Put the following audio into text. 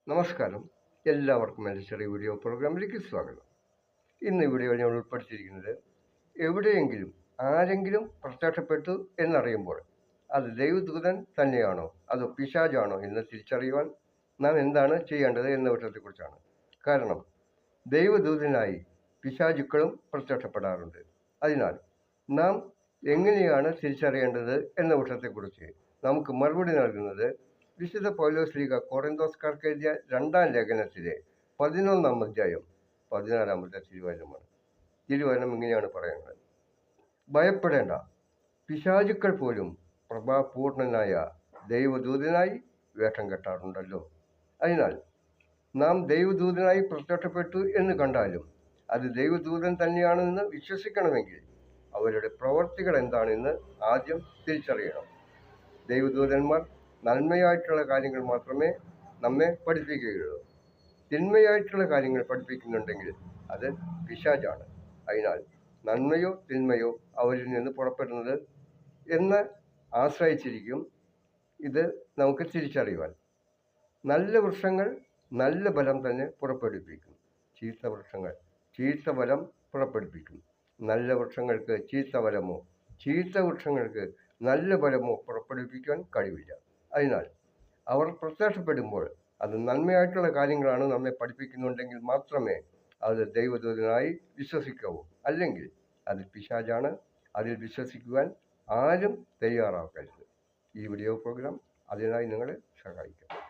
നമസ്കാരം. എല്ലാവർക്കും എൻ്റെ ചെറിയ വീഡിയോ പ്രോഗ്രാമിലേക്ക് സ്വാഗതം. ഇന്ന് ഈ വീഡിയോയിൽ ഞാൻ ഉൾപ്പെടുത്തിയിരിക്കുന്നത്, എവിടെയെങ്കിലും ആരെങ്കിലും പ്രത്യക്ഷപ്പെട്ടു എന്നറിയുമ്പോൾ അത് ദൈവദൂതൻ തന്നെയാണോ അതോ പിശാചാണോ എന്ന് തിരിച്ചറിയുവാൻ നാം എന്താണ് ചെയ്യേണ്ടത് എന്ന വിഷയത്തെക്കുറിച്ചാണ്. കാരണം ദൈവദൂതനായി പിശാചുക്കളും പ്രത്യക്ഷപ്പെടാറുണ്ട്. അതിനാൽ നാം എങ്ങനെയാണ് തിരിച്ചറിയേണ്ടത് എന്ന വിഷയത്തെക്കുറിച്ച് നമുക്ക് മറുപടി നൽകുന്നത് വിശുദ്ധ പൗലോസ്ലീഹ കൊറിന്തോസ്കാർക്ക് എഴുതിയ 2-ാം ലേഖനത്തിലെ 11-ാം അധ്യായം 16-ാമത്തെ തിരുവചനമാണ്. തിരുവചനം ഇങ്ങനെയാണ് പറയുന്നത്: ഭയപ്പെടേണ്ട, പിശാചുക്കൾ പോലും പ്രഭാപൂർണനായ ദൈവദൂതനായി വേഷം കെട്ടാറുണ്ടല്ലോ. അതിനാൽ നാം ദൈവദൂതനായി പ്രത്യക്ഷപ്പെട്ടു എന്ന് കണ്ടാലും അത് ദൈവദൂതൻ തന്നെയാണെന്ന് വിശ്വസിക്കണമെങ്കിൽ അവരുടെ പ്രവർത്തികൾ എന്താണെന്ന് ആദ്യം തിരിച്ചറിയണം. ദൈവദൂതന്മാർ നന്മയായിട്ടുള്ള കാര്യങ്ങൾ മാത്രമേ നമ്മെ പഠിപ്പിക്കുകയുള്ളൂ. തിന്മയായിട്ടുള്ള കാര്യങ്ങൾ പഠിപ്പിക്കുന്നുണ്ടെങ്കിൽ അത് പിശാചാണ്. അതിനാൽ നന്മയോ തിന്മയോ അവരിൽ നിന്ന് പുറപ്പെടുന്നത് എന്ന് ആശ്രയിച്ചിരിക്കും ഇത് നമുക്ക് തിരിച്ചറിയുവാൻ. നല്ല വൃക്ഷങ്ങൾ നല്ല ഫലം തന്നെ പുറപ്പെടുവിക്കും, ചീത്ത വൃക്ഷങ്ങൾ ചീത്ത ഫലം പുറപ്പെടുവിക്കും. നല്ല വൃക്ഷങ്ങൾക്ക് ചീത്ത ഫലമോ ചീത്ത വൃക്ഷങ്ങൾക്ക് നല്ല ഫലമോ പുറപ്പെടുവിക്കാൻ കഴിവില്ല. അതിനാൽ അവർ പ്രത്യക്ഷപ്പെടുമ്പോൾ അത് നന്മയായിട്ടുള്ള കാര്യങ്ങളാണ് നമ്മെ പഠിപ്പിക്കുന്നുണ്ടെങ്കിൽ മാത്രമേ അത് ദൈവദൂതനായി വിശ്വസിക്കാവൂ. അല്ലെങ്കിൽ അത് പിശാചാണ്. അതിൽ വിശ്വസിക്കുവാൻ ആരും തയ്യാറാക്കരുത്. ഈ വീഡിയോ പ്രോഗ്രാം അതിനായി നിങ്ങളെ സഹായിക്കാം.